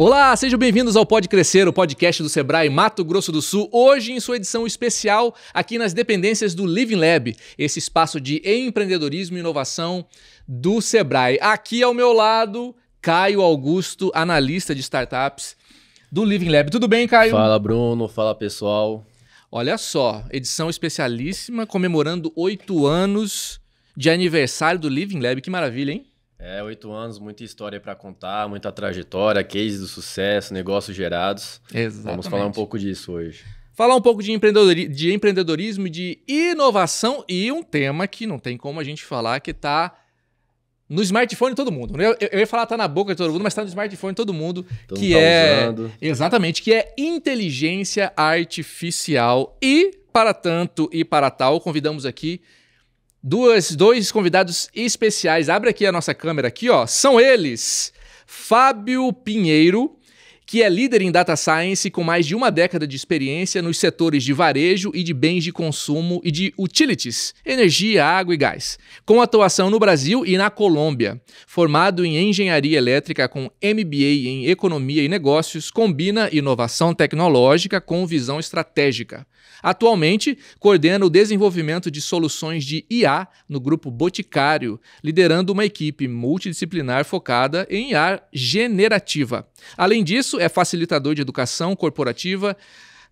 Olá, sejam bem-vindos ao Pode Crescer, o podcast do Sebrae Mato Grosso do Sul, hoje em sua edição especial aqui nas dependências do Living Lab, esse espaço de empreendedorismo e inovação do Sebrae. Aqui ao meu lado, Caio Augusto, analista de startups do Living Lab. Tudo bem, Caio? Fala, Bruno. Fala, pessoal. Olha só, edição especialíssima, comemorando 8 anos de aniversário do Living Lab. Que maravilha, hein? 8 anos, muita história para contar, muita trajetória, cases do sucesso, negócios gerados. Exatamente. Vamos falar um pouco disso hoje. Falar um pouco de empreendedorismo e de inovação e um tema que não tem como a gente falar que está no smartphone de todo mundo. Eu ia falar tá na boca de todo mundo, mas está no smartphone de todo mundo, que é usando. Exatamente, que é inteligência artificial. E para tanto e para tal, convidamos aqui dois convidados especiais. Abre aqui a nossa câmera aqui, ó. São eles, Fábio Pinheiro, que é líder em Data Science com mais de uma década de experiência nos setores de varejo e de bens de consumo e de utilities, energia, água e gás, com atuação no Brasil e na Colômbia. Formado em engenharia elétrica com MBA em economia e negócios, combina inovação tecnológica com visão estratégica. Atualmente, coordena o desenvolvimento de soluções de IA no Grupo Boticário, liderando uma equipe multidisciplinar focada em IA generativa. Além disso, é facilitador de educação corporativa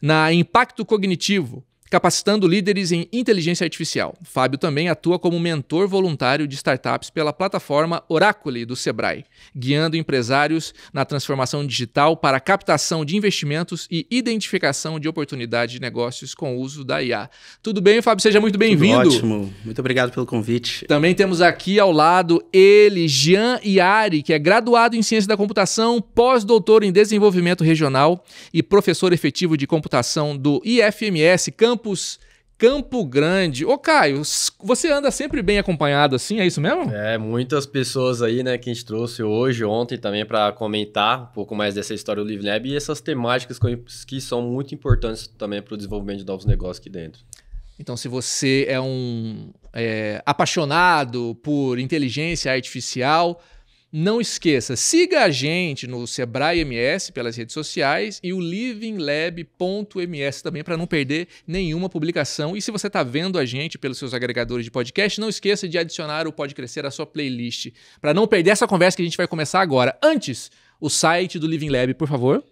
na Impacto Cognitivo, capacitando líderes em inteligência artificial. Fábio também atua como mentor voluntário de startups pela plataforma Oracle do Sebrae, guiando empresários na transformação digital para a captação de investimentos e identificação de oportunidades de negócios com o uso da IA. Tudo bem, Fábio? Seja muito bem-vindo. Ótimo. Muito obrigado pelo convite. Também temos aqui ao lado ele, Jean Iari, que é graduado em Ciência da Computação, pós-doutor em Desenvolvimento Regional e professor efetivo de computação do IFMS Campus Campo Grande. Ô, Caio, você anda sempre bem acompanhado assim, é isso mesmo? Muitas pessoas aí, né, que a gente trouxe hoje, ontem também para comentar um pouco mais dessa história do Living Lab e essas temáticas que são muito importantes também para o desenvolvimento de novos negócios aqui dentro. Então, se você é um apaixonado por inteligência artificial, não esqueça, siga a gente no Sebrae MS pelas redes sociais e o livinglab.ms também para não perder nenhuma publicação. E se você está vendo a gente pelos seus agregadores de podcast, não esqueça de adicionar o Pode Crescer à sua playlist para não perder essa conversa que a gente vai começar agora. Antes, o site do Living Lab, por favor.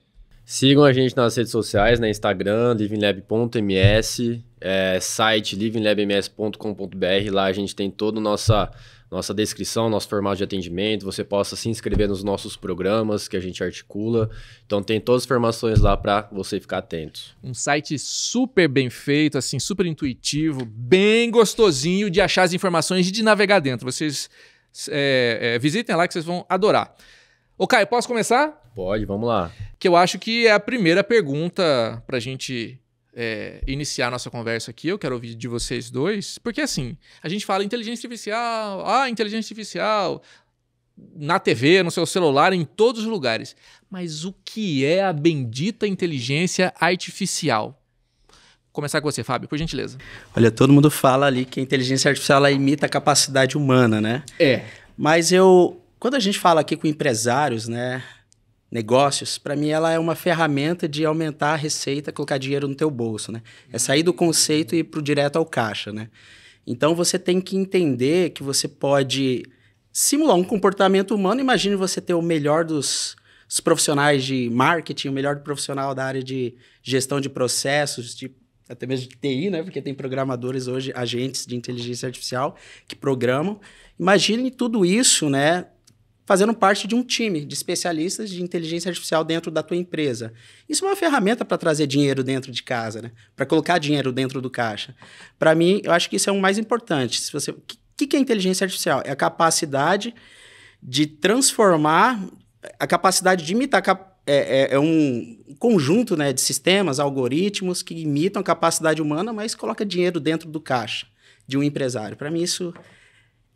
Sigam a gente nas redes sociais, no Instagram, livinglab.ms, site livinglabms.com.br. Lá a gente tem toda a nossa descrição, nosso formato de atendimento, você possa se inscrever nos nossos programas que a gente articula. Então tem todas as informações lá para você ficar atento. Um site super bem feito, assim, super intuitivo, bem gostosinho de achar as informações e de navegar dentro. Vocês visitem lá que vocês vão adorar. Ô, Caio, posso começar? Pode, vamos lá. Que eu acho que é a primeira pergunta para a gente iniciar nossa conversa aqui. Eu quero ouvir de vocês dois, porque assim, a gente fala inteligência artificial na TV, no seu celular, em todos os lugares. Mas o que é a bendita inteligência artificial? Vou começar com você, Fábio, por gentileza. Olha, todo mundo fala ali que a inteligência artificial ela imita a capacidade humana, né? Mas quando a gente fala aqui com empresários, né, negócios, para mim ela é uma ferramenta de aumentar a receita, colocar dinheiro no teu bolso, né? É sair do conceito e ir pro direto ao caixa, né? Então você tem que entender que você pode simular um comportamento humano. Imagine você ter o melhor dos profissionais de marketing, o melhor profissional da área de gestão de processos, até mesmo de TI, né? Porque tem programadores hoje, agentes de inteligência artificial que programam. Imagine tudo isso, né, fazendo parte de um time de especialistas de inteligência artificial dentro da tua empresa. Isso é uma ferramenta para trazer dinheiro dentro de casa, né? Para colocar dinheiro dentro do caixa. Para mim, eu acho que isso é o mais importante. O que é inteligência artificial? É a capacidade de transformar, a capacidade de imitar, é um conjunto, né, de sistemas, algoritmos que imitam a capacidade humana, mas coloca dinheiro dentro do caixa de um empresário. Para mim, isso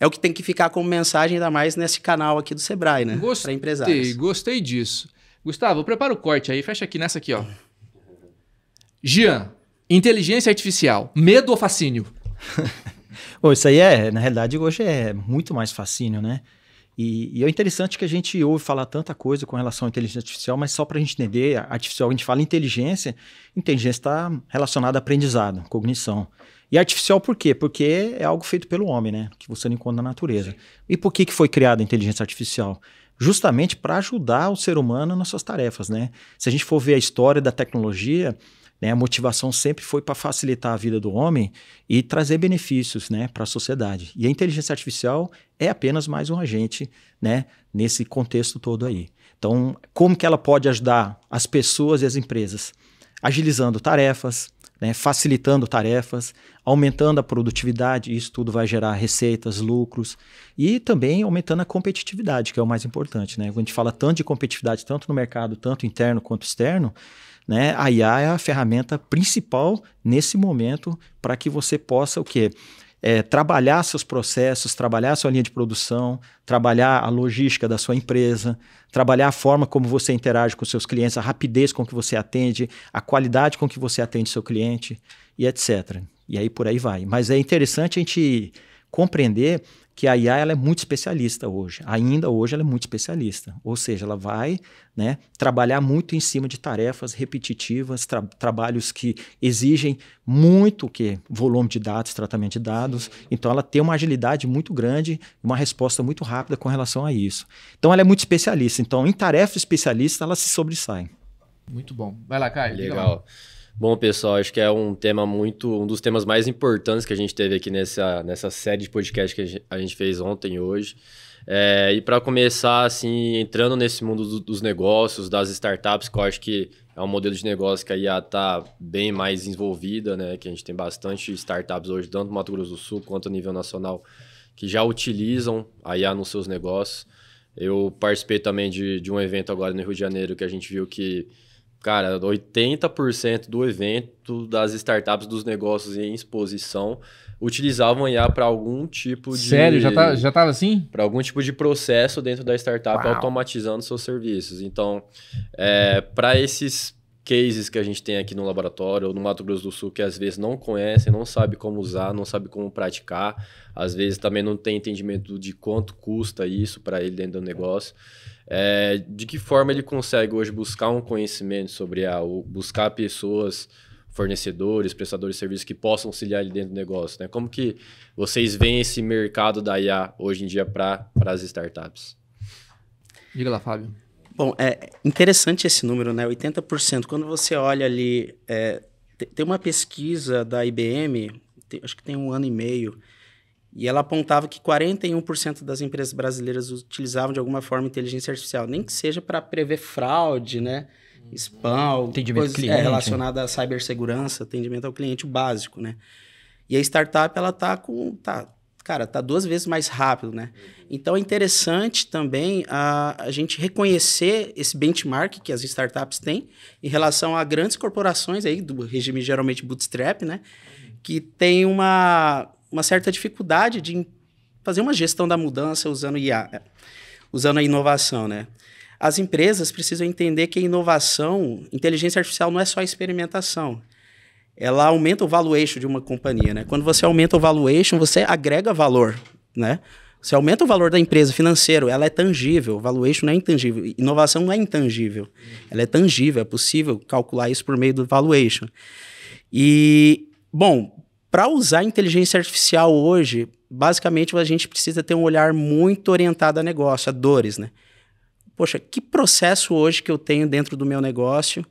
é o que tem que ficar como mensagem, ainda mais nesse canal aqui do Sebrae, né? Para empresários. Gostei disso. Gustavo, prepara o corte aí, fecha aqui nessa aqui, ó. Jean, inteligência artificial, medo ou fascínio? Isso aí na realidade, hoje é muito mais fascínio, né? E é interessante que a gente ouve falar tanta coisa com relação à inteligência artificial, mas só para a gente entender, artificial, a gente fala inteligência está relacionada a aprendizado, cognição. E artificial por quê? Porque é algo feito pelo homem, né? Que você não encontra na natureza. E por que foi criada a inteligência artificial? Justamente para ajudar o ser humano nas suas tarefas, né? Se a gente for ver a história da tecnologia, né, a motivação sempre foi para facilitar a vida do homem e trazer benefícios, né, para a sociedade. E a inteligência artificial é apenas mais um agente, né, nesse contexto todo aí. Então, como que ela pode ajudar as pessoas e as empresas? Agilizando tarefas, né, facilitando tarefas, aumentando a produtividade, isso tudo vai gerar receitas, lucros, e também aumentando a competitividade, que é o mais importante, né? Quando a gente fala tanto de competitividade, tanto no mercado, tanto interno quanto externo, né, a IA é a ferramenta principal nesse momento para que você possa o quê? Trabalhar seus processos, trabalhar a sua linha de produção, trabalhar a logística da sua empresa, trabalhar a forma como você interage com seus clientes, a rapidez com que você atende, a qualidade com que você atende seu cliente e etc. E aí por aí vai. Mas é interessante a gente compreender que a IA ela é muito especialista hoje. Ainda hoje ela é muito especialista. Ou seja, ela vai, né, trabalhar muito em cima de tarefas repetitivas, trabalhos que exigem muito volume de dados, tratamento de dados. Então ela tem uma agilidade muito grande, uma resposta muito rápida com relação a isso. Então ela é muito especialista. Então em tarefas especialistas ela se sobressai. Muito bom. Vai lá, Caio. Legal. Bom, pessoal, acho que é um dos temas mais importantes que a gente teve aqui nessa série de podcast que a gente fez ontem e hoje. E para começar, assim, entrando nesse mundo dos negócios, das startups, que eu acho que é um modelo de negócio que a IA está bem mais envolvida, né? Que a gente tem bastante startups hoje, tanto no Mato Grosso do Sul quanto a nível nacional, que já utilizam a IA nos seus negócios. Eu participei também de um evento agora no Rio de Janeiro que a gente viu que, cara, 80% do evento das startups, dos negócios em exposição, utilizavam IA para algum tipo de... Sério? Já estava assim? Para algum tipo de processo dentro da startup, automatizando seus serviços. Então, para esses cases que a gente tem aqui no laboratório, ou no Mato Grosso do Sul, que às vezes não conhecem, não sabem como usar, não sabem como praticar, às vezes também não tem entendimento de quanto custa isso para ele dentro do negócio. De que forma ele consegue hoje buscar um conhecimento sobre ou buscar pessoas, fornecedores, prestadores de serviços que possam auxiliar ele dentro do negócio, né? Como que vocês veem esse mercado da IA hoje em dia para as startups? Diga lá, Fábio. Bom, é interessante esse número, né? 80%. Quando você olha ali, tem uma pesquisa da IBM, acho que tem 1 ano e meio, e ela apontava que 41% das empresas brasileiras utilizavam de alguma forma inteligência artificial, nem que seja para prever fraude, né? Spam, atendimento cliente, relacionada à cibersegurança, atendimento ao cliente básico, né? E a startup, ela tá 2 vezes mais rápido, né? Então, é interessante também a gente reconhecer esse benchmark que as startups têm em relação a grandes corporações aí, do regime geralmente bootstrap, né? Que tem uma certa dificuldade de fazer uma gestão da mudança usando IA, usando a inovação, né? As empresas precisam entender que a inovação, inteligência artificial não é só experimentação. Ela aumenta o valuation de uma companhia, né? Quando você aumenta o valuation, você agrega valor, né? Você aumenta o valor da empresa financeiro, ela é tangível, o valuation não é intangível. Inovação não é intangível, ela é tangível, é possível calcular isso por meio do valuation. E, bom, para usar a inteligência artificial hoje, basicamente a gente precisa ter um olhar muito orientado a negócio, a dores, né? Poxa, que processo hoje que eu tenho dentro do meu negócio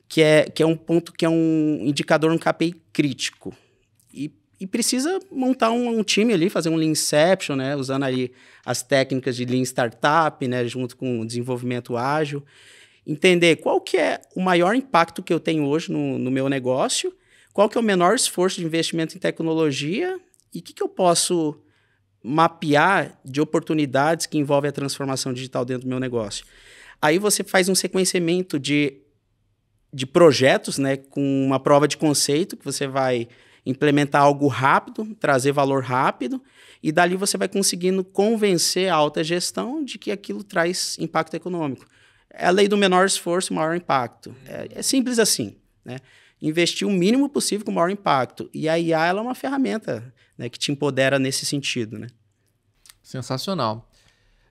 que é um ponto, que é um indicador, um KPI crítico. E precisa montar um time ali, fazer um Lean Inception, né? Usando ali as técnicas de Lean Startup, né? Junto com o desenvolvimento ágil. Entender qual que é o maior impacto que eu tenho hoje no meu negócio, qual que é o menor esforço de investimento em tecnologia e o que eu posso mapear de oportunidades que envolvem a transformação digital dentro do meu negócio. Aí você faz um sequenciamento de projetos, né, com uma prova de conceito, que você vai implementar algo rápido, trazer valor rápido, e dali você vai conseguindo convencer a alta gestão de que aquilo traz impacto econômico. É a lei do menor esforço, maior impacto. É simples assim, né? Investir o mínimo possível com o maior impacto. E a IA ela é uma ferramenta, né, que te empodera nesse sentido, né? Sensacional.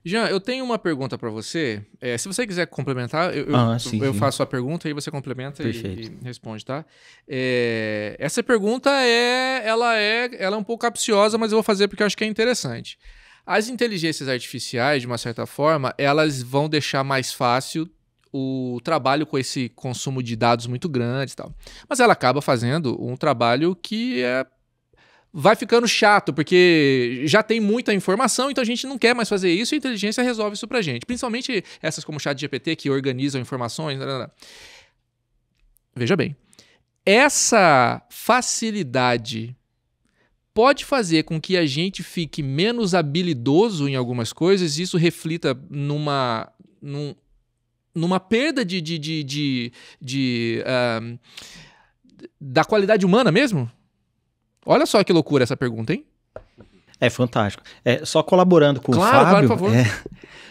Jean, eu tenho uma pergunta para você. Se você quiser complementar, eu faço a pergunta e você complementa e responde, tá? Essa pergunta ela é um pouco capciosa, mas eu vou fazer porque eu acho que é interessante. As inteligências artificiais, de uma certa forma, elas vão deixar mais fácil o trabalho com esse consumo de dados muito grande e tal. Mas ela acaba fazendo um trabalho que vai ficando chato, porque já tem muita informação, então a gente não quer mais fazer isso e a inteligência resolve isso pra gente. Principalmente essas como o ChatGPT, que organizam informações. Veja bem, essa facilidade pode fazer com que a gente fique menos habilidoso em algumas coisas e isso reflita numa perda da qualidade humana mesmo? Olha só que loucura essa pergunta, hein? É fantástico. Só colaborando com o Fábio... Claro, por favor.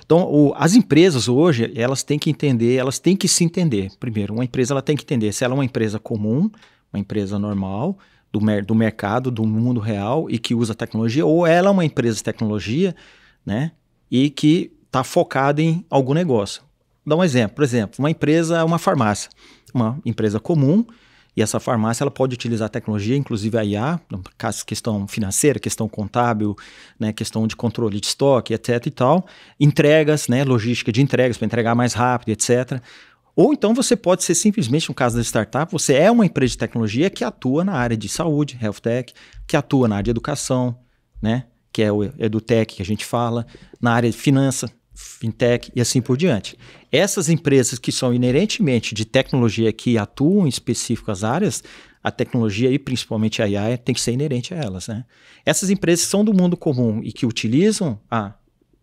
Então, as empresas hoje, elas têm que entender, elas têm que se entender. Primeiro, uma empresa ela tem que entender se ela é uma empresa comum, uma empresa normal, do mercado, do mundo real e que usa tecnologia, ou ela é uma empresa de tecnologia, né? E que está focada em algum negócio. Vou dar um exemplo. Por exemplo, uma empresa é uma farmácia, uma empresa comum. E essa farmácia ela pode utilizar tecnologia, inclusive a IA, no caso questão financeira, questão contábil, né, questão de controle de estoque, etc. e tal. Entregas, né, logística de entregas para entregar mais rápido, etc. Ou então você pode ser simplesmente, no caso da startup, você é uma empresa de tecnologia que atua na área de saúde, health tech, que atua na área de educação, né, que é o edutech que a gente fala, na área de finanças, fintech e assim por diante. Essas empresas que são inerentemente de tecnologia que atuam em específicas áreas, a tecnologia e principalmente a AI tem que ser inerente a elas, né? Essas empresas são do mundo comum e que utilizam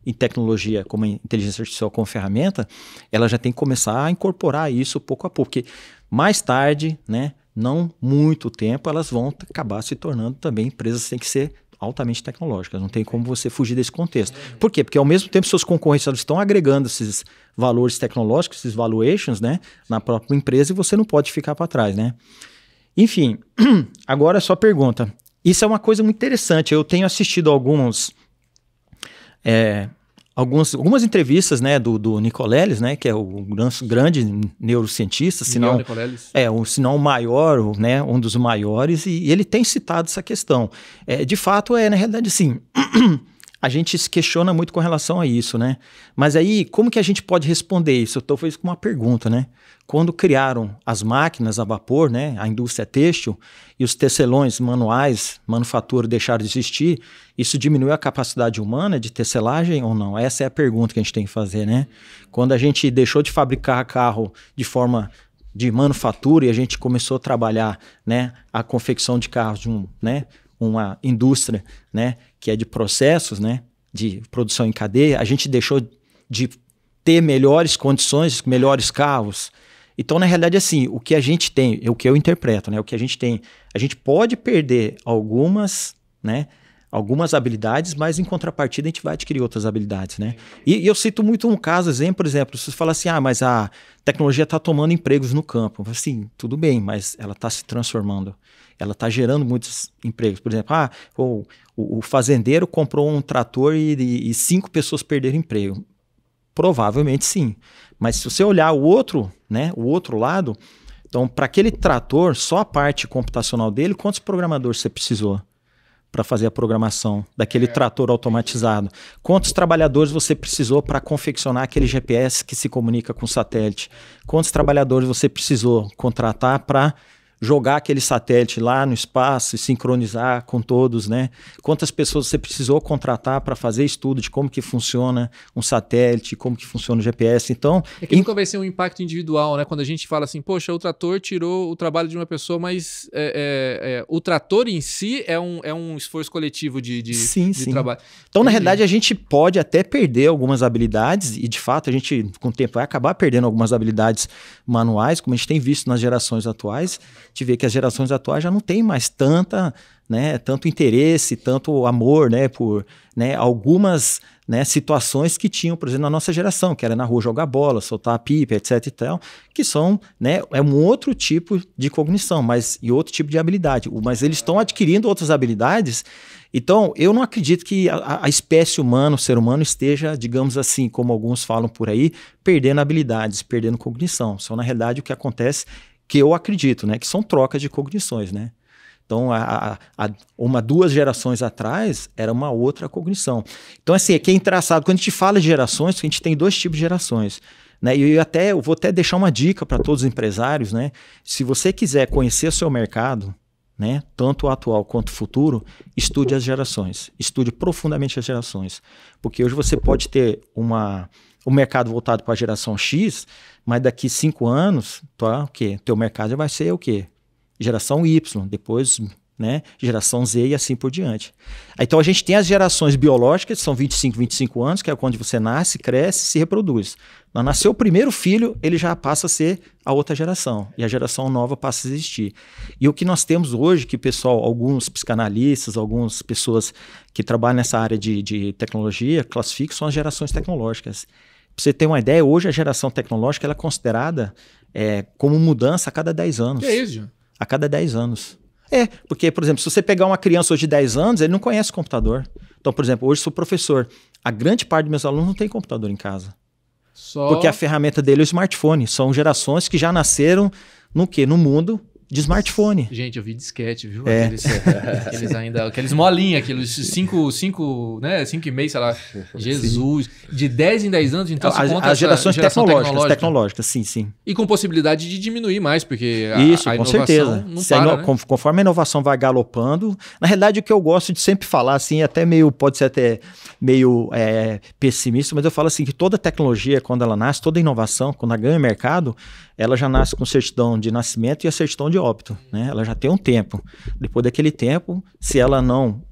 em tecnologia como a inteligência artificial como ferramenta, ela já tem que começar a incorporar isso pouco a pouco, porque mais tarde, né, não muito tempo, elas vão acabar se tornando também empresas que têm que ser altamente tecnológicas, não tem como você fugir desse contexto. Por quê? Porque ao mesmo tempo seus concorrentes estão agregando esses valores tecnológicos, esses valuations, né, na própria empresa e você não pode ficar para trás, né? Enfim, agora a sua pergunta. Isso é uma coisa muito interessante. Eu tenho assistido algumas entrevistas, né, do Nicolelis, né, que é o grande neurocientista, se não o maior, né, um dos maiores, e ele tem citado essa questão. De fato, na realidade, sim, a gente se questiona muito com relação a isso, né? Mas aí, como que a gente pode responder isso? Eu estou fazendo uma pergunta, né? Quando criaram as máquinas a vapor, né, a indústria têxtil e os tecelões manuais, manufatura deixaram de existir, isso diminuiu a capacidade humana de tecelagem ou não? Essa é a pergunta que a gente tem que fazer, né? Quando a gente deixou de fabricar carro de forma de manufatura e a gente começou a trabalhar, né, a confecção de carros de uma indústria, né, que é de processos, né, de produção em cadeia, a gente deixou de ter melhores condições, melhores carros. Então, na realidade, assim, o que a gente tem, o que eu interpreto, né, o que a gente tem, a gente pode perder algumas habilidades, mas em contrapartida a gente vai adquirir outras habilidades, né? E eu cito muito um caso, por exemplo, se você fala assim, mas a tecnologia está tomando empregos no campo. Assim, tudo bem, mas ela está se transformando. Ela está gerando muitos empregos. Por exemplo, o fazendeiro comprou um trator e 5 pessoas perderam emprego. Provavelmente sim. Mas se você olhar o outro lado, então para aquele trator, só a parte computacional dele, quantos programadores você precisou para fazer a programação daquele trator automatizado? Quantos trabalhadores você precisou para confeccionar aquele GPS que se comunica com o satélite? Quantos trabalhadores você precisou contratar para jogar aquele satélite lá no espaço e sincronizar com todos, né? Quantas pessoas você precisou contratar para fazer estudo de como que funciona um satélite, como que funciona o GPS? Então, que nunca vai ser um impacto individual, né? Quando a gente fala assim, poxa, o trator tirou o trabalho de uma pessoa, mas o trator em si é um esforço coletivo de trabalho. Então, na realidade, a gente pode até perder algumas habilidades e, de fato, a gente, com o tempo, vai acabar perdendo algumas habilidades manuais, como a gente tem visto nas gerações atuais. A gente vê que as gerações atuais já não têm mais tanto interesse, tanto amor, né, por algumas né, situações que tinham, por exemplo, na nossa geração, que era na rua jogar bola, soltar a pipa, etc e tal, que são, né, é um outro tipo de cognição, e outro tipo de habilidade. Mas eles estão adquirindo outras habilidades. Então, eu não acredito que a espécie humana, o ser humano, esteja, digamos assim, como alguns falam por aí, perdendo habilidades, perdendo cognição. São, na realidade, o que acontece, que eu acredito, né, que são trocas de cognições, né? Então, duas gerações atrás, era uma outra cognição. Então, assim, é que é engraçado, quando a gente fala de gerações, a gente tem dois tipos de gerações, né? E eu vou até deixar uma dica para todos os empresários, né? Se você quiser conhecer o seu mercado, né, tanto o atual quanto o futuro, estude as gerações, estude profundamente as gerações. Porque hoje você pode ter um mercado voltado para a geração X, mas daqui 5 anos, o quê? Teu mercado já vai ser o quê? Geração Y, depois, né, geração Z e assim por diante. Então a gente tem as gerações biológicas, que são 25 anos, que é quando você nasce, cresce e se reproduz. Quando nasceu o primeiro filho, ele já passa a ser a outra geração, e a geração nova passa a existir. E o que nós temos hoje, que pessoal, alguns psicanalistas, algumas pessoas que trabalham nessa área de tecnologia, classificam, são as gerações tecnológicas. Para você ter uma ideia, hoje a geração tecnológica ela é considerada como mudança a cada 10 anos. Que é isso, João? A cada 10 anos. Porque, por exemplo, se você pegar uma criança hoje de 10 anos, ele não conhece computador. Então, por exemplo, hoje sou professor. A grande parte dos meus alunos não tem computador em casa. Porque a ferramenta dele é o smartphone. São gerações que já nasceram no quê? No mundo de smartphone. Gente, eu vi disquete, viu? Aqueles molinhos, aqueles 5,5, né? 5,5, sei lá. Jesus. Sim. De 10 em 10 anos, então se conta as gerações tecnológicas, sim. E com possibilidade de diminuir mais, porque isso, a com certeza. Não para, né? Conforme a inovação vai galopando, na realidade o que eu gosto de sempre falar, assim, pode ser até meio pessimista, mas eu falo assim, que toda tecnologia, quando ela nasce, toda inovação, quando ela ganha mercado, ela já nasce com certidão de nascimento e a certidão de óbito, né? Ela já tem um tempo. Depois daquele tempo, se ela não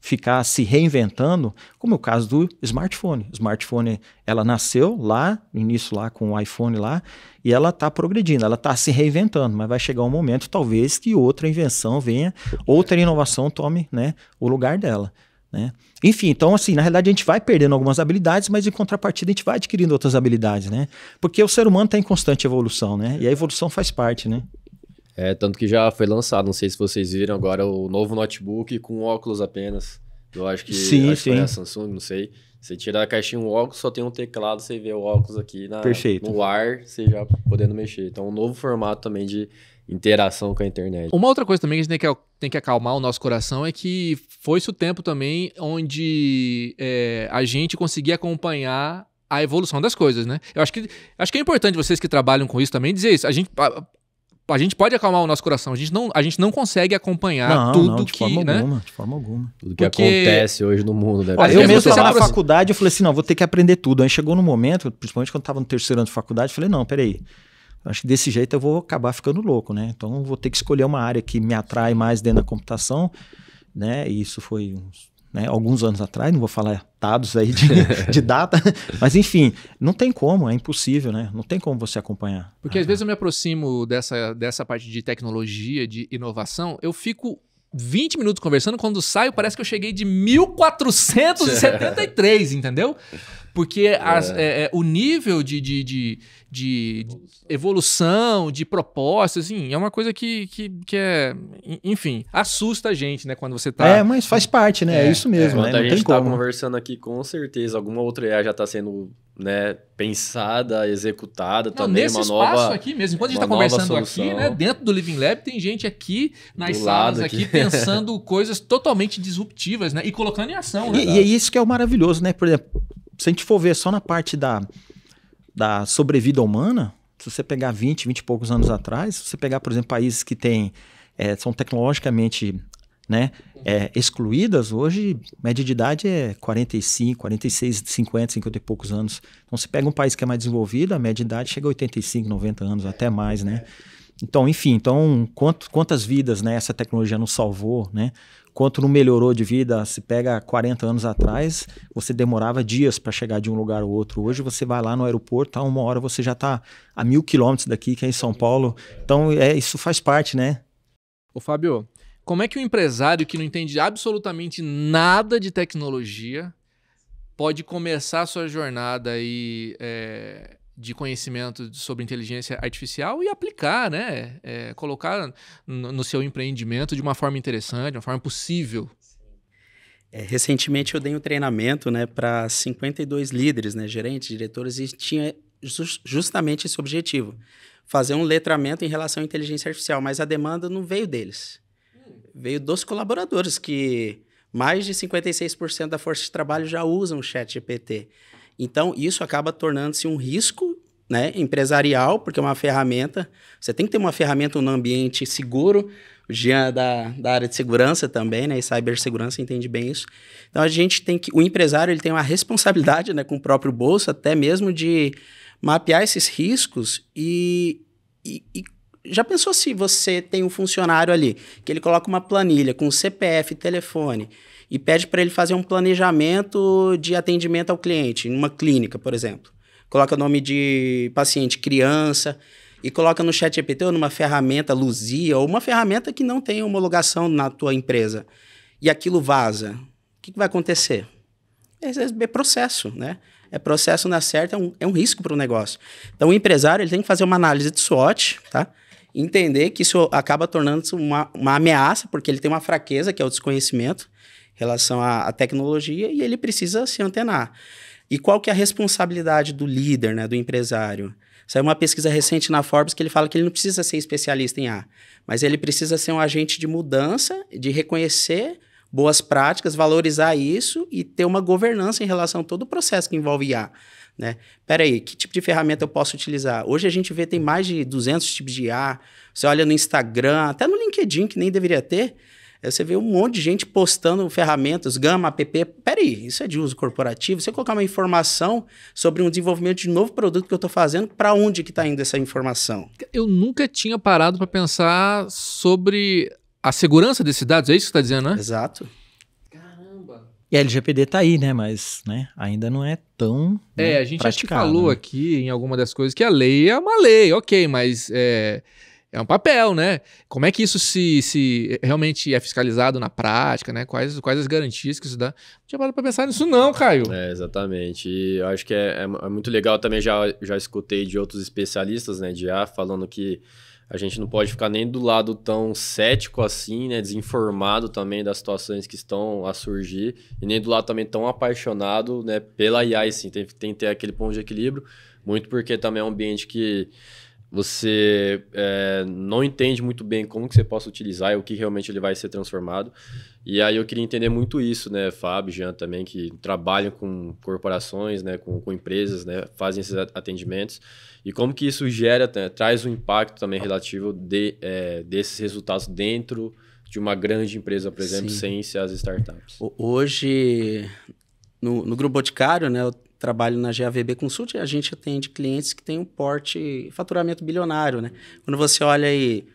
ficar se reinventando, como é o caso do smartphone. O smartphone, ela nasceu lá, no início lá com o iPhone lá, e ela está progredindo, ela está se reinventando, mas vai chegar um momento, talvez, que outra invenção venha, outra inovação tome, né, o lugar dela. Né? Enfim, então assim, na realidade a gente vai perdendo algumas habilidades, mas em contrapartida a gente vai adquirindo outras habilidades, né? Porque o ser humano está em constante evolução, né? E a evolução faz parte, né? Tanto que já foi lançado, não sei se vocês viram agora, o novo notebook com óculos apenas. Eu acho que foi a Samsung, não sei. Você tira da caixinha um óculos, só tem um teclado, você vê o óculos aqui no ar, você já podendo mexer. Então, um novo formato também de interação com a internet. Uma outra coisa também que a gente tem que acalmar o nosso coração é que foi-se o tempo também onde a gente conseguia acompanhar a evolução das coisas, né? Eu acho que é importante vocês que trabalham com isso também dizer isso. A gente pode acalmar o nosso coração, a gente não consegue acompanhar tudo de forma alguma. Tudo que acontece hoje no mundo, né? Eu mesmo estava na faculdade, eu falei assim, não, vou ter que aprender tudo. Aí chegou no momento, principalmente quando eu estava no 3º ano de faculdade, eu falei, não, peraí, acho que desse jeito eu vou acabar ficando louco, né? Então eu vou ter que escolher uma área que me atrai mais dentro da computação, né? E isso foi alguns anos atrás, não vou falar dados aí de data, mas enfim, não tem como, é impossível, né? Não tem como você acompanhar. Porque às vezes eu me aproximo dessa parte de tecnologia, de inovação, eu fico 20 minutos conversando, quando saio parece que eu cheguei de 1473, entendeu? Porque o nível de evolução, de proposta, assim, é uma coisa que é, enfim, assusta a gente, né, quando você tá... mas faz parte, né? É isso mesmo, né? Não a gente tá conversando aqui, com certeza, alguma outra IA já tá sendo, né, pensada, executada, também nesse uma espaço nova... aqui mesmo, enquanto a gente tá conversando aqui, né, dentro do Living Lab, tem gente aqui nas salas aqui pensando coisas totalmente disruptivas, né, e colocando em ação, né? E é isso que é o maravilhoso, né? Por exemplo, se a gente for ver só na parte da sobrevida humana, se você pegar 20 e poucos anos atrás, se você pegar, por exemplo, países que são tecnologicamente, né, excluídas, hoje a média de idade é 45, 46, 50 e poucos anos. Então, se pega um país que é mais desenvolvido, a média de idade chega a 85, 90 anos, até mais, né? Então, enfim, quantas vidas, né, essa tecnologia não salvou, né? Quanto não melhorou de vida, se pega 40 anos atrás, você demorava dias para chegar de um lugar ao outro. Hoje você vai lá no aeroporto, 1 hora você já está a 1.000 quilômetros daqui, que é em São Paulo. Então, isso faz parte, né? Ô, Fábio, como é que um empresário que não entende absolutamente nada de tecnologia pode começar a sua jornada aí, de conhecimento sobre inteligência artificial e aplicar, né? Colocar no seu empreendimento de uma forma interessante, de uma forma possível. Recentemente eu dei um treinamento, né, para 52 líderes, né, gerentes, diretores, e tinha justamente esse objetivo, fazer um letramento em relação à inteligência artificial, mas a demanda não veio deles, veio dos colaboradores, que mais de 56% da força de trabalho já usam o ChatGPT. Então, isso acaba tornando-se um risco, né, empresarial, porque é uma ferramenta, você tem que ter uma ferramenta no ambiente seguro. O Jean é da área de segurança também, né, e cibersegurança entende bem isso. Então, a gente tem que, o empresário ele tem uma responsabilidade, né, com o próprio bolso, até mesmo de mapear esses riscos e já pensou se você tem um funcionário ali, que ele coloca uma planilha com CPF e telefone e pede para ele fazer um planejamento de atendimento ao cliente, numa clínica, por exemplo. Coloca o nome de paciente, criança, e coloca no ChatGPT ou numa ferramenta Luzia, ou uma ferramenta que não tem homologação na tua empresa, e aquilo vaza. O que vai acontecer? É processo, né? É processo na certa, é um risco para o negócio. Então, o empresário ele tem que fazer uma análise de SWOT, tá? Entender que isso acaba tornando-se uma ameaça, porque ele tem uma fraqueza, que é o desconhecimento em relação à tecnologia, e ele precisa se antenar. E qual que é a responsabilidade do líder, né, do empresário? Saiu uma pesquisa recente na Forbes que ele fala que ele não precisa ser especialista em A, mas ele precisa ser um agente de mudança, de reconhecer boas práticas, valorizar isso e ter uma governança em relação a todo o processo que envolve IA, né? Peraí, que tipo de ferramenta eu posso utilizar? Hoje a gente vê tem mais de 200 tipos de IA, você olha no Instagram, até no LinkedIn, que nem deveria ter, você vê um monte de gente postando ferramentas, Gama, app. Peraí, isso é de uso corporativo? Você colocar uma informação sobre um desenvolvimento de novo produto que eu estou fazendo, para onde que está indo essa informação? Eu nunca tinha parado para pensar sobre a segurança desses dados, é isso que você está dizendo, né? Exato. Caramba. E a LGPD tá aí, né? Mas, né, ainda não é tão, né, a gente já te praticado, falou, né, aqui em alguma das coisas que a lei é uma lei, ok, mas é um papel, né? Como é que isso se realmente é fiscalizado na prática, né? Quais as garantias que isso dá? Não tinha parado pra pensar nisso não, Caio. Exatamente. E eu acho que é muito legal também, já escutei de outros especialistas, né, de IA, falando que a gente não pode ficar nem do lado tão cético assim, né, desinformado também das situações que estão a surgir, e nem do lado também tão apaixonado, né, pela IA, e sim, tem que ter aquele ponto de equilíbrio, muito porque também é um ambiente que você não entende muito bem como que você possa utilizar e o que realmente ele vai ser transformado. E aí eu queria entender muito isso, né, Fábio, Jean também, que trabalham com corporações, né, com empresas, né, fazem esses atendimentos, e como que isso gera, né, traz um impacto também relativo desses resultados dentro de uma grande empresa, por exemplo, sem ser as startups. Hoje, no Grupo Boticário, né, eu trabalho na GAVB Consult, a gente atende clientes que têm um porte, faturamento bilionário, né? Quando você olha aí,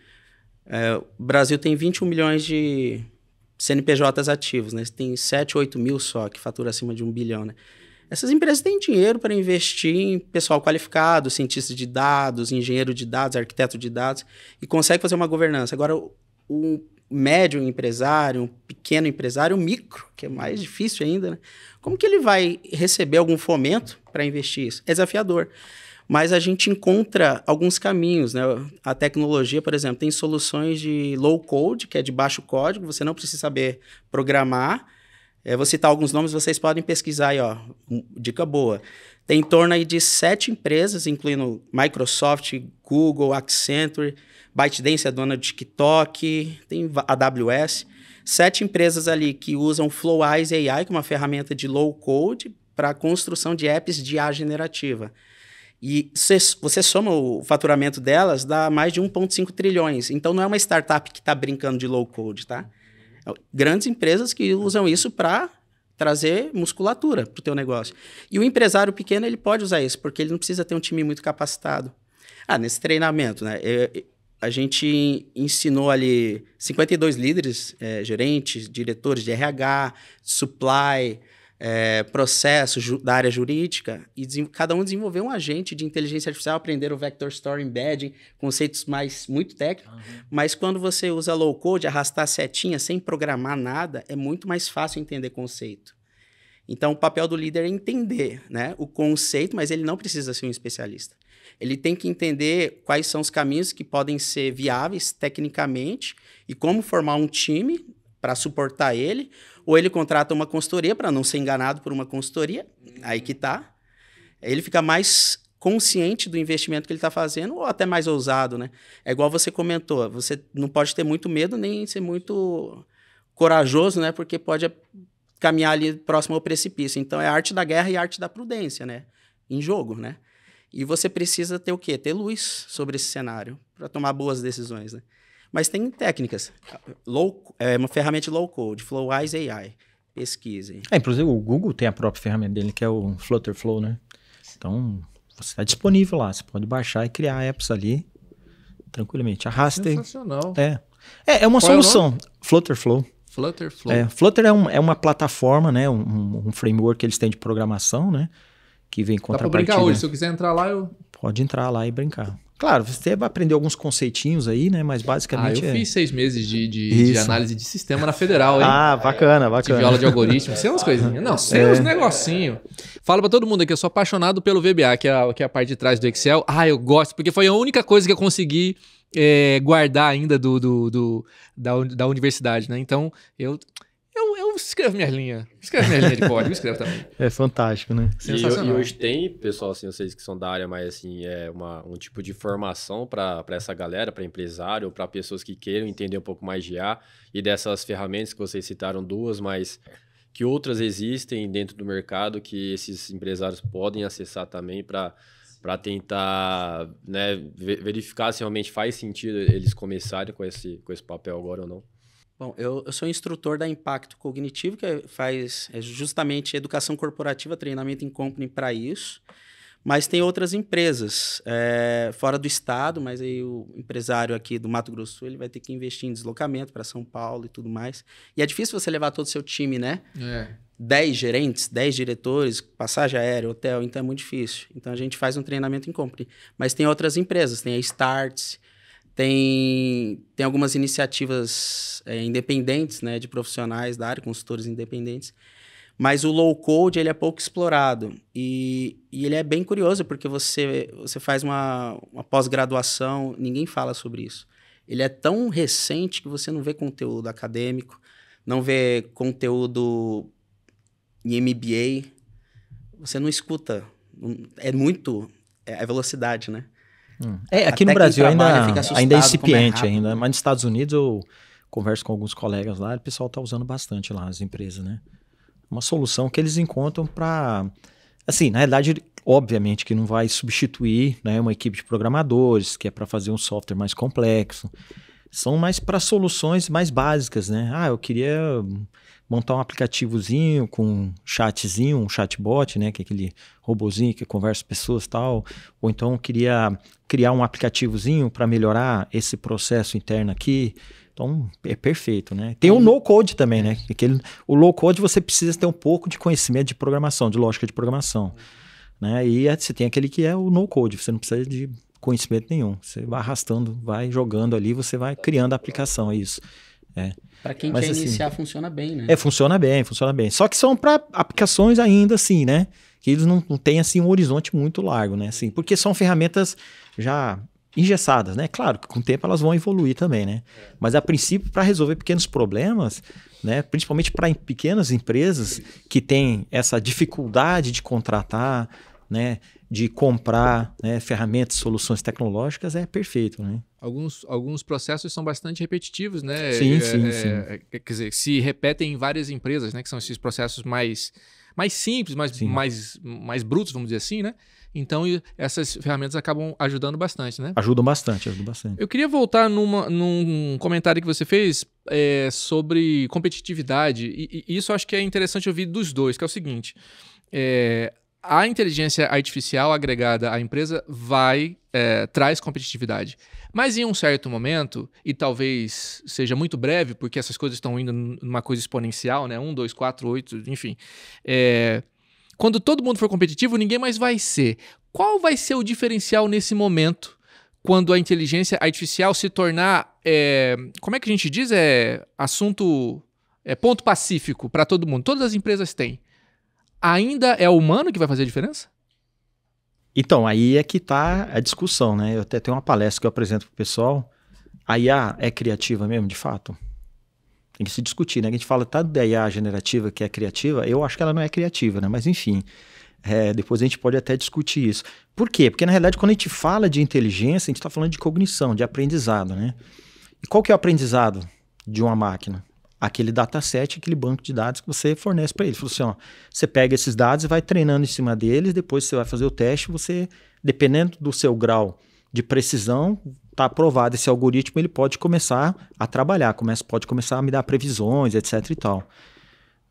o Brasil tem 21 milhões de CNPJs ativos, né? Tem 7, 8 mil só que fatura acima de 1 bilhão, né? Essas empresas têm dinheiro para investir em pessoal qualificado, cientista de dados, engenheiro de dados, arquiteto de dados, e consegue fazer uma governança. Agora, o médio empresário, um pequeno empresário, um micro, que é mais difícil ainda, né? Como que ele vai receber algum fomento para investir isso? É desafiador. Mas a gente encontra alguns caminhos, né? A tecnologia, por exemplo, tem soluções de low code, que é de baixo código, você não precisa saber programar. Vou citar alguns nomes, vocês podem pesquisar aí, ó. Dica boa. Tem em torno aí de 7 empresas, incluindo Microsoft, Google, Accenture, ByteDance é dona do TikTok, tem AWS. 7 empresas ali que usam Flowise AI, que é uma ferramenta de low code para a construção de apps de IA generativa. E você soma o faturamento delas, dá mais de 1,5 trilhões. Então, não é uma startup que está brincando de low code, tá? Grandes empresas que usam isso para trazer musculatura para o teu negócio. E o empresário pequeno, ele pode usar isso, porque ele não precisa ter um time muito capacitado. Nesse treinamento, né? A gente ensinou ali 52 líderes, gerentes, diretores de RH, supply, processo da área jurídica, e cada um desenvolveu um agente de inteligência artificial, aprenderam o Vector Store Embedding, conceitos muito técnicos, mas quando você usa low code, arrastar setinha sem programar nada, é muito mais fácil entender conceito. Então, o papel do líder é entender, né, o conceito, mas ele não precisa ser um especialista. Ele tem que entender quais são os caminhos que podem ser viáveis tecnicamente e como formar um time para suportar ele, ou ele contrata uma consultoria para não ser enganado por uma consultoria, aí que tá. Ele fica mais consciente do investimento que ele está fazendo, ou até mais ousado, né? É igual você comentou, você não pode ter muito medo nem ser muito corajoso, né? Porque pode caminhar ali próximo ao precipício. Então, é a arte da guerra e a arte da prudência, né? Em jogo, né? E você precisa ter o quê? Ter luz sobre esse cenário para tomar boas decisões, né? Mas tem técnicas. É uma ferramenta low code, Flowise AI. Pesquisem. Inclusive, o Google tem a própria ferramenta dele, que é o Flutterflow, né? Então, você está disponível lá. Você pode baixar e criar apps ali tranquilamente. Arrasta. Sensacional. É uma solução. Flutterflow. Flutterflow. Flutter é uma plataforma, né? Um framework que eles têm de programação, né? Que vem contrapartida. Dá pra brincar hoje. Se eu quiser entrar lá, eu... Pode entrar lá e brincar. Claro, você vai aprender alguns conceitinhos aí, né? Mas basicamente eu fiz 6 meses de análise de sistema na Federal, hein? Bacana. Tive aula de algoritmo, sei umas coisinhas. Não, sei uns negocinhos. Fala pra todo mundo aqui, eu sou apaixonado pelo VBA, que é a parte de trás do Excel. Eu gosto, porque foi a única coisa que eu consegui guardar ainda da universidade, né? Então, eu escrevo minha linha. Escrevo minha linha de código, escrevo também. É fantástico, né? Sensacional. E hoje tem, pessoal, assim, vocês que são da área, mas assim, um tipo de formação para essa galera, para empresário, ou para pessoas que queiram entender um pouco mais de IA e dessas ferramentas que vocês citaram, 2, mas que outras existem dentro do mercado que esses empresários podem acessar também para tentar, né, verificar se realmente faz sentido eles começarem com esse papel agora ou não. Bom, eu sou instrutor da Impacto Cognitivo, que faz justamente educação corporativa, treinamento em company para isso. Mas tem outras empresas fora do estado, mas aí o empresário aqui do Mato Grosso do Sul, ele vai ter que investir em deslocamento para São Paulo e tudo mais. E é difícil você levar todo o seu time, né? 10 gerentes, 10 diretores, passagem aérea, hotel, então é muito difícil. Então a gente faz um treinamento em company. Mas tem outras empresas, tem a Starts, tem algumas iniciativas independentes, né, de profissionais da área, consultores independentes. Mas o low-code ele é pouco explorado. E ele é bem curioso, porque você faz uma pós-graduação, ninguém fala sobre isso. Ele é tão recente que você não vê conteúdo acadêmico, não vê conteúdo em MBA, você não escuta. É muito... É velocidade, né? Aqui no Brasil ainda é incipiente, ainda, mas nos Estados Unidos eu converso com alguns colegas lá, o pessoal está usando bastante lá, as empresas, né? Uma solução que eles encontram para... Assim, na realidade, obviamente que não vai substituir, né, uma equipe de programadores, que é para fazer um software mais complexo. São mais para soluções mais básicas, né? Eu queria montar um aplicativozinho com um chatzinho, um chatbot, né? Que é aquele robozinho que conversa com pessoas e tal. Ou então eu queria criar um aplicativozinho para melhorar esse processo interno aqui. Então, é perfeito, né? Tem o no-code também, né? O low-code você precisa ter um pouco de conhecimento de programação, de lógica de programação. Né? E você tem aquele que é o no-code, você não precisa de conhecimento nenhum. Você vai arrastando, vai jogando ali, você vai criando a aplicação, é isso. Para quem quer iniciar, funciona bem, né? Funciona bem. Só que são para aplicações ainda assim, né? Que eles não têm assim, um horizonte muito largo, né? Assim, porque são ferramentas já engessadas, né? Claro que com o tempo elas vão evoluir também, né? Mas a princípio, para resolver pequenos problemas, né? Principalmente para pequenas empresas que têm essa dificuldade de contratar, né? De comprar, né, ferramentas, soluções tecnológicas, é perfeito, né? Alguns processos são bastante repetitivos, né? Sim. Quer dizer, se repetem em várias empresas, né? Que são esses processos mais simples, mais brutos, vamos dizer assim, né? Então, essas ferramentas acabam ajudando bastante, né? Ajudam bastante. Eu queria voltar num comentário que você fez sobre competitividade, e isso eu acho que é interessante ouvir dos dois, que é o seguinte... A inteligência artificial agregada à empresa traz competitividade. Mas em um certo momento, e talvez seja muito breve, porque essas coisas estão indo numa coisa exponencial, né? 1, 2, 4, 8, enfim. Quando todo mundo for competitivo, ninguém mais vai ser. Qual vai ser o diferencial nesse momento, quando a inteligência artificial se tornar, como é que a gente diz? Assunto, ponto pacífico para todo mundo. Todas as empresas têm. ainda é o humano que vai fazer a diferença? Então, aí é que está a discussão, né? Eu até tenho uma palestra que eu apresento para o pessoal. A IA é criativa mesmo, de fato? Tem que se discutir, né? A gente fala tanto da IA generativa que é criativa, eu acho que ela não é criativa, né? Mas enfim, depois a gente pode até discutir isso. Por quê? Porque na realidade quando a gente fala de inteligência, a gente está falando de cognição, de aprendizado, né? E qual que é o aprendizado de uma máquina? Aquele dataset, aquele banco de dados que você fornece para ele. Falou assim, ó, você pega esses dados e vai treinando em cima deles, depois você vai fazer o teste, você, dependendo do seu grau de precisão, está aprovado esse algoritmo, ele pode começar a trabalhar, pode começar a me dar previsões, etc e tal.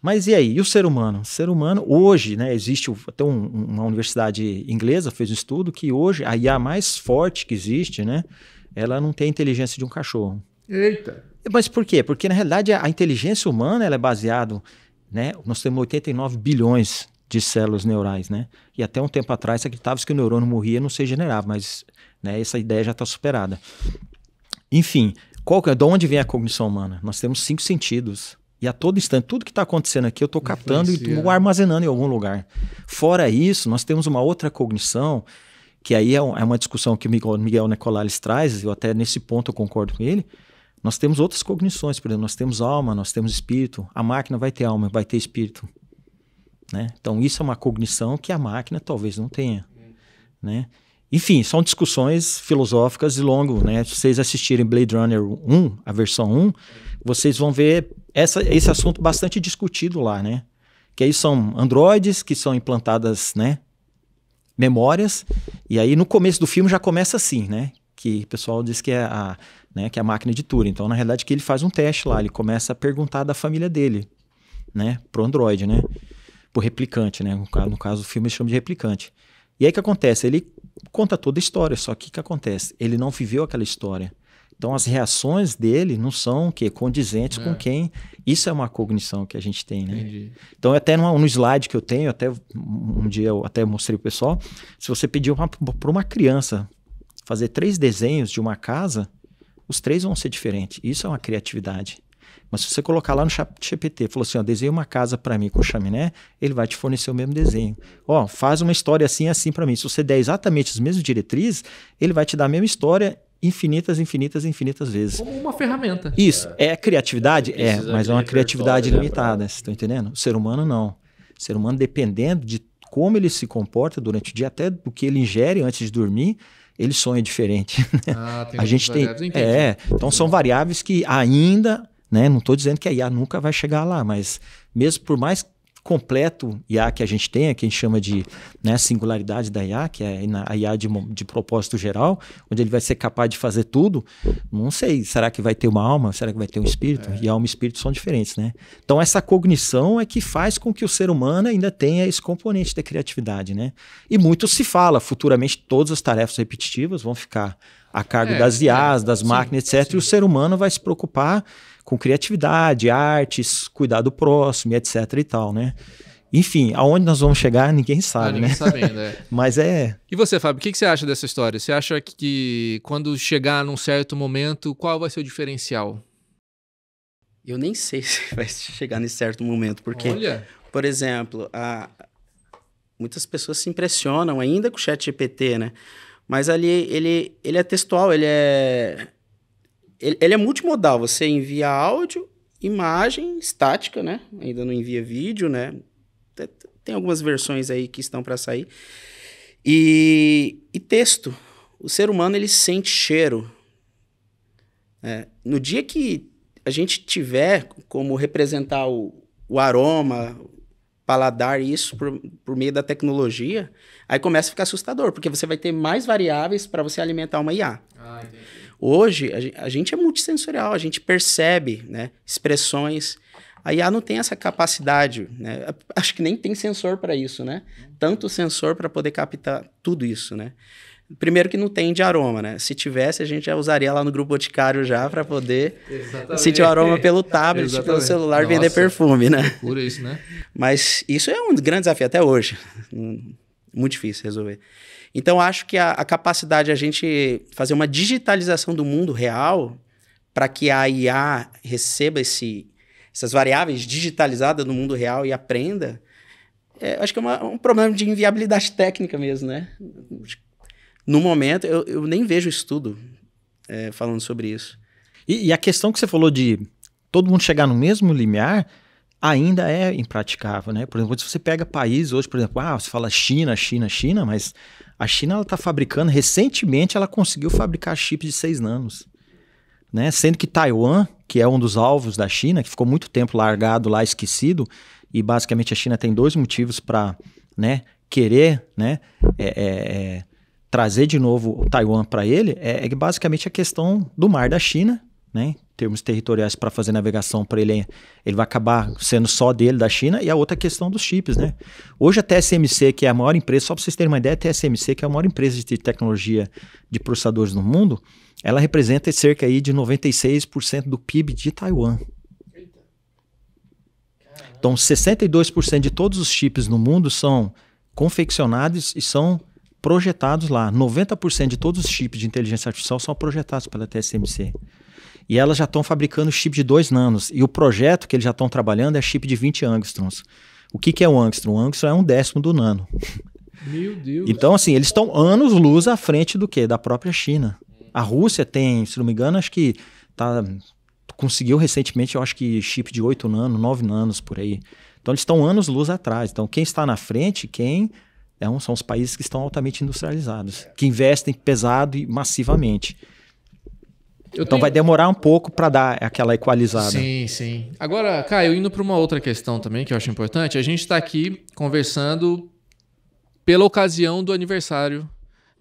Mas e aí? E o ser humano? O ser humano, hoje, né, existe até uma universidade inglesa fez um estudo que hoje a IA mais forte que existe, né, ela não tem a inteligência de um cachorro. Eita! Mas por quê? Porque na realidade a inteligência humana ela é baseada, né, nós temos 89 bilhões de células neurais, né, e até um tempo atrás acreditava-se que o neurônio morria e não se regenerava, mas né, essa ideia já está superada. Enfim, de onde vem a cognição humana? Nós temos 5 sentidos. E a todo instante, tudo que está acontecendo aqui, eu estou captando e estou armazenando em algum lugar. Fora isso, nós temos uma outra cognição, que aí é uma discussão que o Miguel Nicolales traz, eu até nesse ponto eu concordo com ele. Nós temos outras cognições, por exemplo, nós temos alma, nós temos espírito. A máquina vai ter alma, vai ter espírito. Né? Então isso é uma cognição que a máquina talvez não tenha. Né? Enfim, são discussões filosóficas de longo, né? Se vocês assistirem Blade Runner 1, a versão 1, vocês vão ver esse assunto bastante discutido lá, né? Que aí são androides que são implantadas, né, memórias, e aí no começo do filme já começa assim, né? Que o pessoal diz que é que é a máquina de Turing. Então, na realidade, que ele faz um teste lá, ele começa a perguntar da família dele, né? Pro androide, né? Pro replicante, né? No caso do filme, eles chamam de replicante. E aí o que acontece? Ele conta toda a história, só que o que acontece? Ele não viveu aquela história. Então as reações dele não são condizentes com quem. Isso é uma cognição que a gente tem, né? Entendi. Então até no slide que eu tenho, até um dia eu até mostrei pro pessoal, se você pedir para uma criança fazer 3 desenhos de uma casa, os 3 vão ser diferentes. Isso é uma criatividade. Mas se você colocar lá no ChatGPT, falou assim, ó, desenha uma casa para mim com chaminé, ele vai te fornecer o mesmo desenho. Ó, faz uma história assim, assim para mim. Se você der exatamente as mesmas diretrizes, ele vai te dar a mesma história infinitas vezes. Como uma ferramenta. Isso. É criatividade? Mas é uma criatividade limitada. Vocês estão entendendo? O ser humano não. O ser humano, dependendo de como ele se comporta durante o dia, até do que ele ingere antes de dormir, ele sonha diferente. Tem a gente tem. Então são variáveis que ainda, né? Não estou dizendo que a IA nunca vai chegar lá, mas mesmo por mais completo IA que a gente tenha, que a gente chama de, né, singularidade da IA, que é a IA de propósito geral, onde ele vai ser capaz de fazer tudo, não sei, será que vai ter uma alma? Será que vai ter um espírito? E alma e espírito são diferentes, né? Então essa cognição é que faz com que o ser humano ainda tenha esse componente da criatividade, né? E muito se fala, futuramente todas as tarefas repetitivas vão ficar a cargo das IAs, das máquinas, etc. Sim. E o ser humano vai se preocupar com criatividade, artes, cuidar do próximo, etc. e tal, né? Enfim, aonde nós vamos chegar, ninguém sabe, ninguém né? sabe ainda, Mas é... E você, Fábio, o que você acha dessa história? Você acha que quando chegar num certo momento, qual vai ser o diferencial? Eu nem sei se vai chegar nesse certo momento, porque, por exemplo, muitas pessoas se impressionam ainda com o ChatGPT, né? Mas ali ele é textual, ele é multimodal. Você envia áudio, imagem estática, né? Ainda não envia vídeo, né? Tem algumas versões aí que estão para sair. E texto. O ser humano, ele sente cheiro. No dia que a gente tiver como representar o aroma, paladar, isso por meio da tecnologia, aí começa a ficar assustador, porque você vai ter mais variáveis para você alimentar uma IA. Entendi. Hoje, a gente é multissensorial, a gente percebe, né, expressões. A IA não tem essa capacidade, né? Acho que nem tem sensor para isso, né? Tanto sensor para poder captar tudo isso, né? Primeiro que não tem de aroma, né? Se tivesse, a gente já usaria lá no Grupo Boticário já para poder sentir o aroma pelo tablet, pelo celular, vender perfume, né? Por isso, né? Mas isso é um grande desafio até hoje. Muito difícil resolver. Então, acho que a capacidade de a gente fazer uma digitalização do mundo real para que a IA receba essas variáveis digitalizadas no mundo real e aprenda, acho que é um problema de inviabilidade técnica mesmo, né? No momento, eu nem vejo estudo falando sobre isso. E a questão que você falou de todo mundo chegar no mesmo limiar ainda é impraticável, né? Por exemplo, se você pega país hoje, por exemplo, você fala China, mas a China está fabricando, recentemente ela conseguiu fabricar chips de 6 nanos. Né? Sendo que Taiwan, que é um dos alvos da China, que ficou muito tempo largado lá, esquecido, e basicamente a China tem 2 motivos para, né, querer, né, trazer de novo o Taiwan para ele, é basicamente a questão do mar da China, né, em termos territoriais para fazer navegação para ele vai acabar sendo só dele, da China, e a outra questão dos chips, né. Hoje a TSMC, que é a maior empresa, só para vocês terem uma ideia, a TSMC, que é a maior empresa de tecnologia de processadores no mundo, ela representa cerca aí de 96% do PIB de Taiwan. Então, 62% de todos os chips no mundo são confeccionados e são projetados lá. 90% de todos os chips de inteligência artificial são projetados pela TSMC. E elas já estão fabricando chip de 2 nanos. E o projeto que eles já estão trabalhando é chip de 20 angstroms. O que é um angstrom? Um angstrom é 1/10 do nano. Meu Deus. Então, assim, eles estão anos-luz à frente do quê? Da própria China. A Rússia tem, se não me engano, acho que conseguiu recentemente, eu acho que chip de 8 nanos, 9 nanos por aí. Então eles estão anos-luz atrás. Então quem está na frente, são os países que estão altamente industrializados, que investem pesado e massivamente. Então vai demorar um pouco para dar aquela equalizada. Sim, sim. Agora, Caio, indo para uma outra questão também que eu acho importante, a gente está aqui conversando pela ocasião do aniversário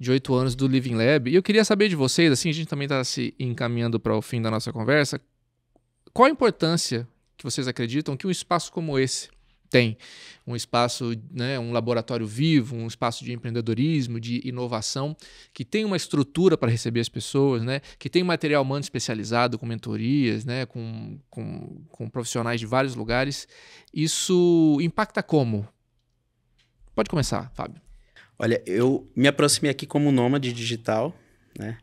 de 8 anos do Living Lab. E eu queria saber de vocês, assim, a gente também está se encaminhando para o fim da nossa conversa, qual a importância que vocês acreditam que um espaço como esse tem? Um espaço, né, um laboratório vivo, um espaço de empreendedorismo, de inovação, que tem uma estrutura para receber as pessoas, né, que tem material humano especializado, com mentorias, né, com profissionais de vários lugares. Isso impacta como? Pode começar, Fábio. Olha, eu me aproximei aqui como nômade digital, né?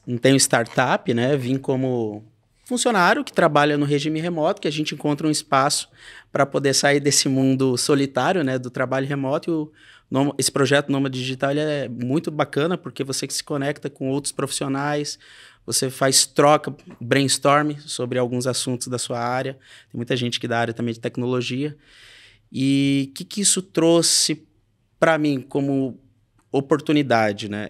Não tenho startup, né? Vim como funcionário que trabalha no regime remoto, que a gente encontra um espaço para poder sair desse mundo solitário, né? Do trabalho remoto. Esse projeto Nômade Digital ele é muito bacana, porque você que se conecta com outros profissionais, você faz troca, brainstorm sobre alguns assuntos da sua área. Tem muita gente que da área também de tecnologia. E o que isso trouxe para mim como oportunidade, né?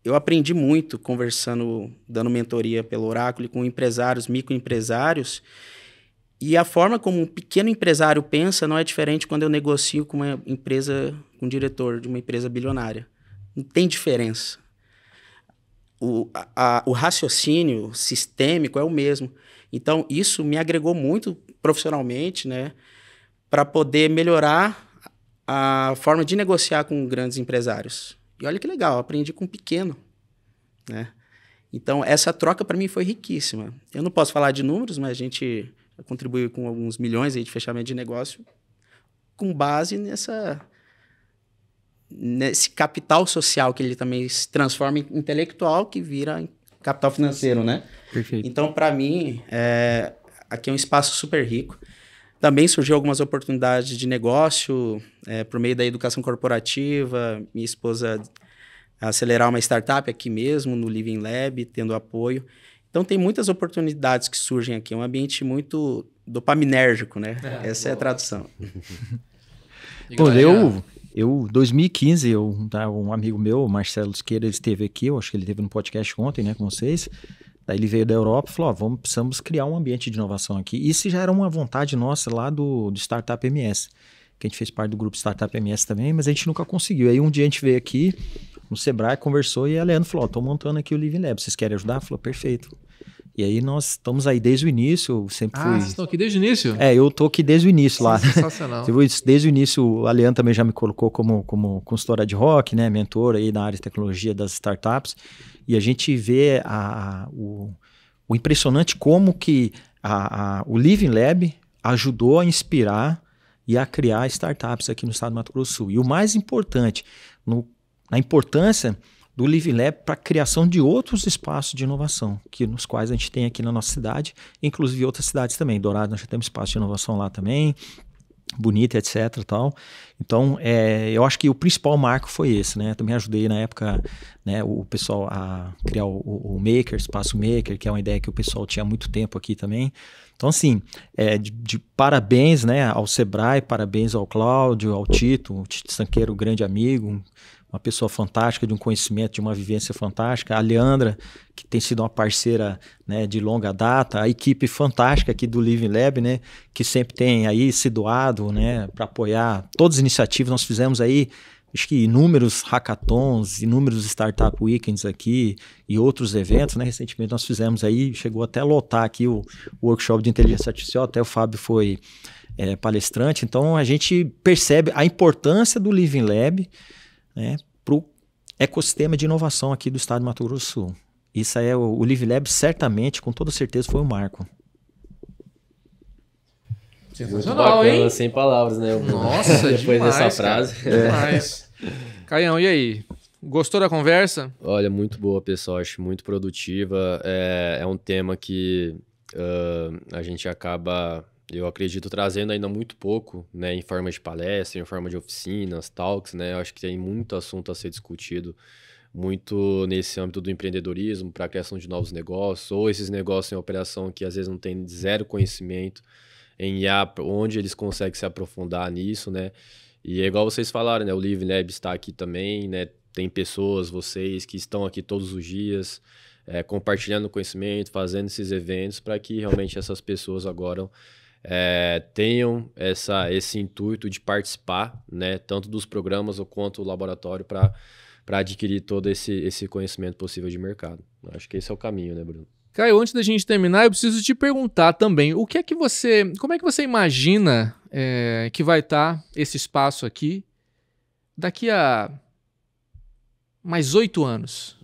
Eu aprendi muito conversando, dando mentoria pelo Oráculo com empresários, microempresários, e a forma como um pequeno empresário pensa não é diferente quando eu negocio com uma empresa, com um diretor de uma empresa bilionária. Não tem diferença. O raciocínio sistêmico é o mesmo. Então, isso me agregou muito profissionalmente, né? Para poder melhorar a forma de negociar com grandes empresários. E olha que legal, aprendi com um pequeno, né? Então, essa troca para mim foi riquíssima. Eu não posso falar de números, mas a gente contribuiu com alguns milhões aí de fechamento de negócio com base nesse capital social, que ele também se transforma em intelectual, que vira capital financeiro, né? Perfeito. Então, para mim, aqui é um espaço super rico. Também surgiu algumas oportunidades de negócio por meio da educação corporativa, minha esposa acelerar uma startup aqui mesmo, no Living Lab, tendo apoio. Então, tem muitas oportunidades que surgem aqui. É um ambiente muito dopaminérgico, né? Essa é a tradução. Pô, 2015, um amigo meu, o Marcelo Siqueira, ele esteve aqui, eu acho que ele esteve no podcast ontem, né, com vocês. Daí ele veio da Europa e falou, precisamos criar um ambiente de inovação aqui. Isso já era uma vontade nossa lá do Startup MS, que a gente fez parte do grupo Startup MS também, mas a gente nunca conseguiu. Aí um dia a gente veio aqui no Sebrae, conversou e a Leandro falou, tô montando aqui o Living Lab, vocês querem ajudar? Falou, perfeito. E aí nós estamos aí desde o início, sempre fui... vocês estão aqui desde o início? Eu tô aqui desde o início lá. Sensacional. Desde o início, a Leandro também já me colocou como consultora de rock, né, mentor aí na área de tecnologia das startups, e a gente vê o impressionante como que o Living Lab ajudou a inspirar e a criar startups aqui no estado do Mato Grosso do Sul. E o mais importante, na importância do Living Lab para a criação de outros espaços de inovação, nos quais a gente tem aqui na nossa cidade, inclusive outras cidades também. Dourado, nós já temos espaço de inovação lá também. bonita, etc. e tal. Então, eu acho que o principal marco foi esse, né? Também ajudei na época, né, o pessoal a criar o Maker, Espaço Maker, que é uma ideia que o pessoal tinha há muito tempo aqui também. Então, assim, de parabéns, né, ao Sebrae, parabéns ao Cláudio, ao Tito, o Tito Sanqueiro, grande amigo, uma pessoa fantástica, de um conhecimento, de uma vivência fantástica. A Leandra, que tem sido uma parceira, né, de longa data. A equipe fantástica aqui do Living Lab, né, que sempre tem aí se doado, né, para apoiar todas as iniciativas. Nós fizemos aí, acho que inúmeros hackathons, inúmeros Startup Weekends aqui e outros eventos, né? Recentemente nós fizemos aí, chegou até a lotar aqui o workshop de inteligência artificial, até o Fábio foi palestrante. Então a gente percebe a importância do Living Lab, né, para o ecossistema de inovação aqui do estado de Mato Grosso do Sul. Isso aí o Living Lab certamente, com toda certeza, foi um marco. Sensacional, bacana, hein? Sem palavras, né? Nossa, depois demais, dessa frase. Demais. Caião, e aí? Gostou da conversa? Olha, muito boa, pessoal. Acho muito produtiva. É um tema que a gente acaba, eu acredito, trazendo ainda muito pouco, né? Em forma de palestra, em forma de oficinas, talks, né? Eu acho que tem muito assunto a ser discutido, muito nesse âmbito do empreendedorismo, para a criação de novos negócios, ou esses negócios em operação que às vezes não tem zero conhecimento em IA, onde eles conseguem se aprofundar nisso, né? E é igual vocês falaram, né? O Living Lab está aqui também, né? Tem pessoas, vocês, que estão aqui todos os dias, compartilhando conhecimento, fazendo esses eventos, para que realmente essas pessoas agora tenham esse intuito de participar, né? Tanto dos programas quanto do laboratório, para adquirir todo esse conhecimento possível de mercado. Acho que esse é o caminho, né, Bruno? Caio, antes da gente terminar, eu preciso te perguntar também, como é que você imagina que vai estar esse espaço aqui daqui a mais 8 anos?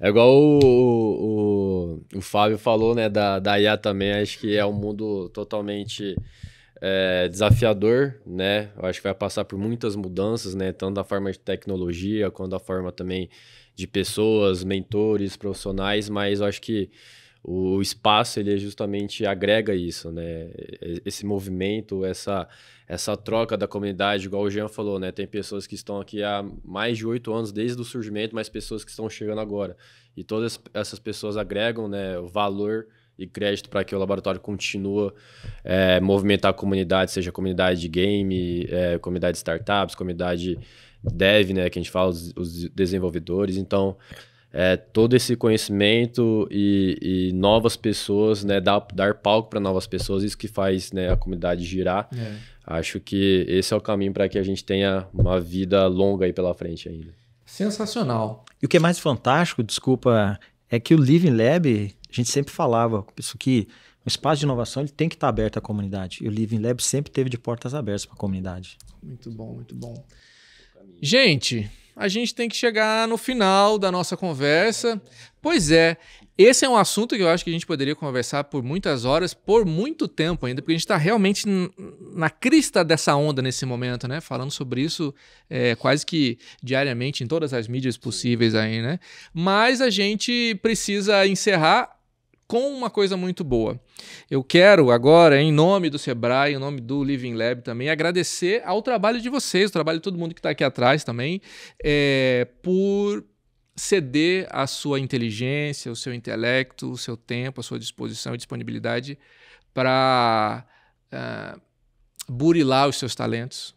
É igual o Fábio falou, né, da IA também. Acho que é um mundo totalmente desafiador, né? Eu acho que vai passar por muitas mudanças, né, tanto da forma de tecnologia quanto da forma também de pessoas, mentores, profissionais, mas eu acho que o espaço, ele justamente agrega isso, né? Esse movimento, essa troca da comunidade, igual o Jean falou, né? Tem pessoas que estão aqui há mais de 8 anos, desde o surgimento, mas pessoas que estão chegando agora. E todas essas pessoas agregam, né, o valor e crédito para que o laboratório continue movimentar a comunidade, seja a comunidade de game, comunidade de startups, comunidade dev, né, que a gente fala, os desenvolvedores. Então, todo esse conhecimento e novas pessoas, né, dar palco para novas pessoas, isso que faz, né, a comunidade girar. Acho que esse é o caminho para que a gente tenha uma vida longa aí pela frente ainda. Sensacional. E o que é mais fantástico, desculpa, é que o Living Lab, a gente sempre falava, isso que o espaço de inovação ele tem que estar aberto à comunidade. E o Living Lab sempre teve de portas abertas para a comunidade. Muito bom, muito bom. Gente, a gente tem que chegar no final da nossa conversa. Pois é, esse é um assunto que eu acho que a gente poderia conversar por muitas horas, por muito tempo ainda, porque a gente está realmente na crista dessa onda nesse momento, né? Falando sobre isso quase que diariamente em todas as mídias possíveis aí, né? Mas a gente precisa encerrar com uma coisa muito boa. Eu quero agora, em nome do Sebrae, em nome do Living Lab também, agradecer ao trabalho de vocês, o trabalho de todo mundo que está aqui atrás também, por ceder a sua inteligência, o seu intelecto, o seu tempo, a sua disposição e disponibilidade para burilar os seus talentos,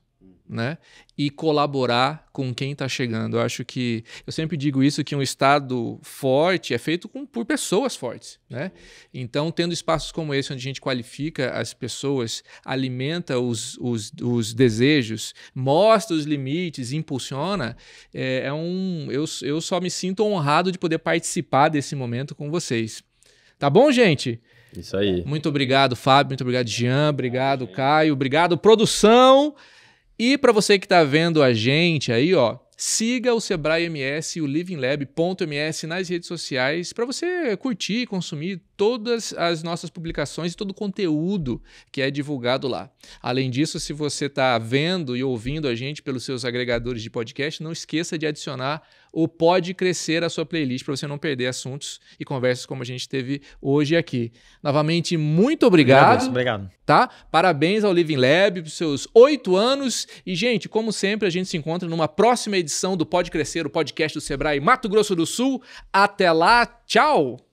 né? E colaborar com quem está chegando. Eu acho que, eu sempre digo isso, que um estado forte é feito por pessoas fortes, né? Então, tendo espaços como esse, onde a gente qualifica as pessoas, alimenta os desejos, mostra os limites, impulsiona, eu só me sinto honrado de poder participar desse momento com vocês. Tá bom, gente? Isso aí. Muito obrigado, Fábio, muito obrigado, Jean, obrigado, Caio, obrigado, produção. E para você que está vendo a gente aí, ó, siga o Sebrae MS e o livinglab.ms nas redes sociais para você curtir e consumir todas as nossas publicações e todo o conteúdo que é divulgado lá. Além disso, se você está vendo e ouvindo a gente pelos seus agregadores de podcast, não esqueça de adicionar o Pode Crescer a sua playlist para você não perder assuntos e conversas como a gente teve hoje aqui. Novamente, muito obrigado. Obrigado. Tá? Parabéns ao Living Lab por seus 8 anos. E, gente, como sempre, a gente se encontra numa próxima edição do Pode Crescer, o podcast do Sebrae Mato Grosso do Sul. Até lá, tchau!